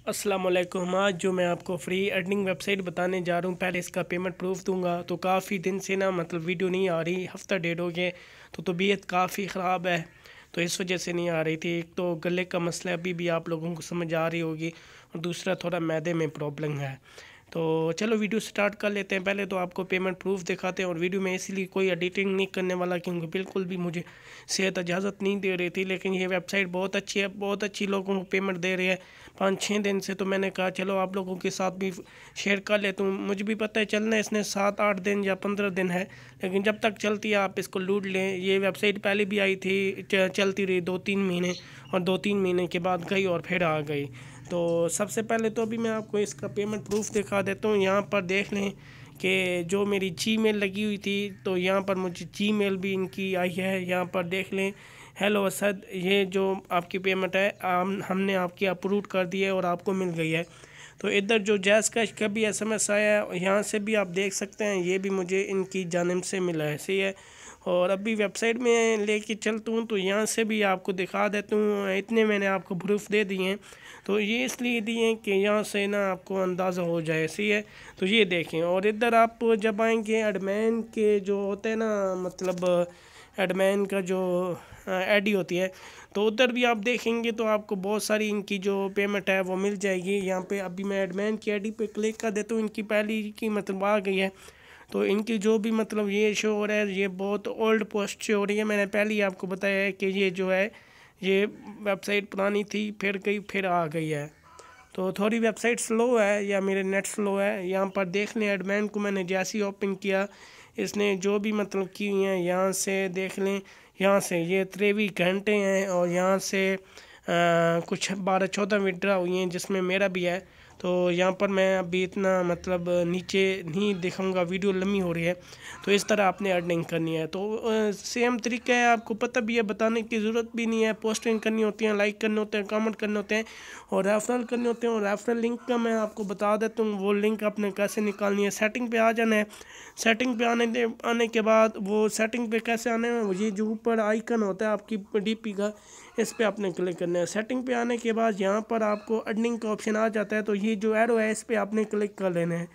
अस्सलाम वालेकुम। आज जो मैं आपको फ्री अर्निंग वेबसाइट बताने जा रहा हूँ, पहले इसका पेमेंट प्रूफ दूंगा। तो काफ़ी दिन से ना मतलब वीडियो नहीं आ रही, हफ्ता डेढ़ हो गया। तो तबीयत काफ़ी ख़राब है, तो इस वजह से नहीं आ रही थी। एक तो गले का मसला अभी भी आप लोगों को समझ आ रही होगी, और दूसरा थोड़ा मैदे में प्रॉब्लम है। तो चलो वीडियो स्टार्ट कर लेते हैं। पहले तो आपको पेमेंट प्रूफ दिखाते हैं, और वीडियो में इसलिए कोई एडिटिंग नहीं करने वाला क्योंकि बिल्कुल भी मुझे सेहत इजाज़त नहीं दे रही थी। लेकिन ये वेबसाइट बहुत अच्छी है, बहुत अच्छी लोगों को पेमेंट दे रही है 5-6 दिन से। तो मैंने कहा चलो आप लोगों के साथ भी शेयर कर लेता हूँ। मुझे भी पता है चलना इसने 7-8 दिन या 15 दिन है, लेकिन जब तक चलती है आप इसको लूट लें। ये वेबसाइट पहले भी आई थी, चलती रही 2-3 महीने, और 2-3 महीने के बाद गई और फिर आ गई। तो सबसे पहले तो अभी मैं आपको इसका पेमेंट प्रूफ दिखा देता हूँ। यहाँ पर देख लें कि जो मेरी जीमेल लगी हुई थी, तो यहाँ पर मुझे जीमेल भी इनकी आई है। यहाँ पर देख लें, हेलो असद, ये जो आपकी पेमेंट है हमने आपकी अप्रूव कर दी है और आपको मिल गई है। तो इधर जो जैज़ कैश का भी SMS आया है, यहाँ से भी आप देख सकते हैं, ये भी मुझे इनकी जानिब से मिला है, सही है। और अभी वेबसाइट में लेके चलता हूँ तो यहाँ से भी आपको दिखा देता हूँ। इतने मैंने आपको प्रूफ दे दिए हैं, तो ये इसलिए दिए हैं कि यहाँ से ना आपको अंदाज़ा हो जाए, सही है। तो ये देखें, और इधर आप जब आएंगे एडमिन के जो होते हैं ना, मतलब एडमिन का जो आईडी होती है, तो उधर भी आप देखेंगे तो आपको बहुत सारी इनकी जो पेमेंट है वो मिल जाएगी। यहाँ पे अभी मैं एडमिन की आईडी पे क्लिक कर देता हूँ, इनकी पहली की मतलब आ गई है। तो इनकी जो भी मतलब ये शो हो रहा है, ये बहुत ओल्ड पोस्ट शो हो रही है। मैंने पहले ही आपको बताया है कि ये जो है, ये वेबसाइट पुरानी थी, फिर गई फिर आ गई है। तो थोड़ी वेबसाइट स्लो है या मेरे नेट स्लो है। यहाँ पर देख लें, एडमिन को मैंने जैसे ही ओपन किया, इसने जो भी मतलब की हुई हैं यहाँ से देख लें। यहाँ से ये 23 घंटे हैं, और यहाँ से कुछ 12-14 विड्रा हुई हैं, जिसमें मेरा भी है। तो यहाँ पर मैं अभी इतना मतलब नीचे नहीं दिखाऊंगा, वीडियो लंबी हो रही है। तो इस तरह आपने अर्निंग करनी है। तो सेम तरीका है, आपको पता भी है, बताने की ज़रूरत भी नहीं है। पोस्टिंग करनी होती है, लाइक करने होते हैं, कमेंट करने होते हैं, और रेफरल करने होते हैं। और रेफरल लिंक का मैं आपको बता देता हूँ, वो लिंक आपने कैसे निकालनी है। सेटिंग पे आ जाना है। सेटिंग पे आने के बाद वो सेटिंग पे कैसे आने में, ये जो ऊपर आइकन होता है आपकी DP का, इस पर आपने क्लिक करना है। सेटिंग पे आने के बाद यहाँ पर आपको अर्निंग का ऑप्शन आ जाता है, तो ये जो एरो है इस पर आपने क्लिक कर लेना है।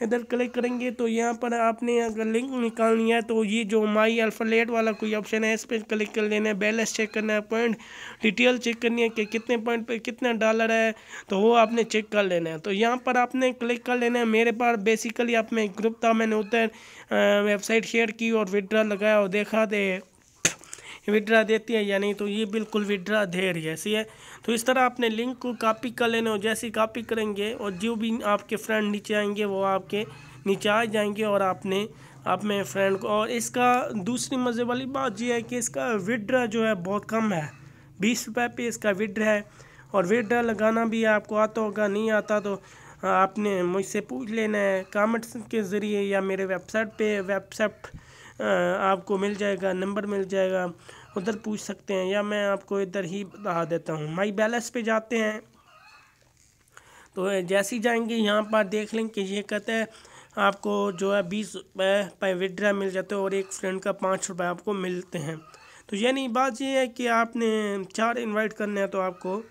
इधर क्लिक करेंगे तो यहाँ पर आपने अगर लिंक निकालनी है, तो ये जो माई अल्फालेट वाला कोई ऑप्शन है, इस पर क्लिक कर लेना है। बैलेंस चेक करना है, पॉइंट डिटेल चेक करनी है कि कितने पॉइंट पे कितना डॉलर है, तो वो आपने चेक कर लेना है। तो यहाँ पर आपने क्लिक कर लेना है। मेरे पास बेसिकली आप में ग्रुप था, मैंने उधर वेबसाइट शेयर की और विड्रा लगाया और देखा दे विड्रा देती है या नहीं। तो ये बिल्कुल विड्रा दे रही है, ऐसी है। तो इस तरह आपने लिंक को कॉपी कर लेना, और जैसे ही कॉपी करेंगे और जो भी आपके फ्रेंड नीचे आएंगे वो आपके नीचे आ जाएंगे, और आपने अपने फ्रेंड को। और इसका दूसरी मज़े वाली बात यह है कि इसका विड्रा जो है बहुत कम है, 20 रुपये पे इसका विड्रा है। और विड्रा लगाना भी आपको आता होगा, नहीं आता तो आपने मुझसे पूछ लेना है कमेंट्स के ज़रिए, या मेरे वेबसाइट आपको मिल जाएगा, नंबर मिल जाएगा, उधर पूछ सकते हैं, या मैं आपको इधर ही बता देता हूँ। माई बैलेंस पे जाते हैं, तो जैसे ही जाएंगे यहाँ पर देख लें कि ये कहते हैं आपको जो है 20 रुपये पर विड्रा मिल जाते हैं, और एक फ्रेंड का 5 रुपये आपको मिलते हैं। तो यानी बात ये है कि आपने 4 इनवाइट करने हैं तो आपको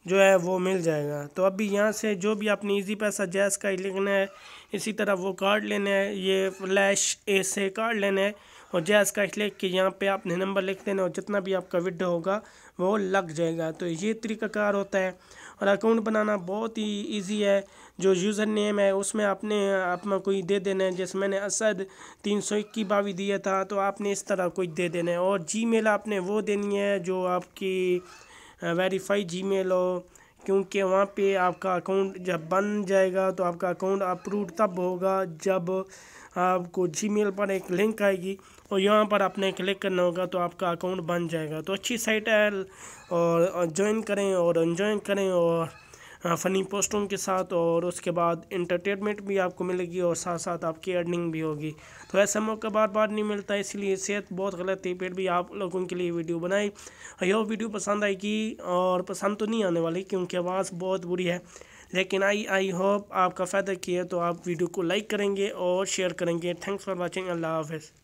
जो है वो मिल जाएगा। तो अभी यहाँ से जो भी आपने इजी पैसा जैज़ का ही लिखना है, इसी तरह वो कार्ड लेना है, ये फ्लैश ए से कार्ड लेना है, और जैज़ का लिख के यहाँ पे आपने नंबर लिख देना, और जितना भी आपका विड्रॉ होगा वो लग जाएगा। तो ये तरीक़ाकार होता है। और अकाउंट बनाना बहुत ही ईजी है। जो यूज़र नेम है उसमें आपने अपना कोई दे देना है, जैसे मैंने असद 321 दिया था, तो आपने इस तरह कोई दे देना है। और जीमेल आपने वो देनी है जो आपकी वेरीफाई जीमेल हो, क्योंकि वहाँ पे आपका अकाउंट जब बन जाएगा तो आपका अकाउंट अप्रूव तब होगा जब आपको जीमेल पर एक लिंक आएगी, और यहाँ पर आपने क्लिक करना होगा तो आपका अकाउंट बन जाएगा। तो अच्छी साइट है, और ज्वाइन करें और एंजॉय करें, और फ़नी पोस्टों के साथ, और उसके बाद इंटरटेनमेंट भी आपको मिलेगी, और साथ साथ आपकी अर्निंग भी होगी। तो ऐसा मौका बार बार नहीं मिलता, इसलिए सेहत बहुत गलत थी, फिर भी आप लोगों के लिए वीडियो बनाई। यह वीडियो पसंद आएगी, और पसंद तो नहीं आने वाली क्योंकि आवाज़ बहुत बुरी है, लेकिन आई होप आपका फ़ायदा किया, तो आप वीडियो को लाइक करेंगे और शेयर करेंगे। Thanks for watching. अल्लाह हाफ़िज़।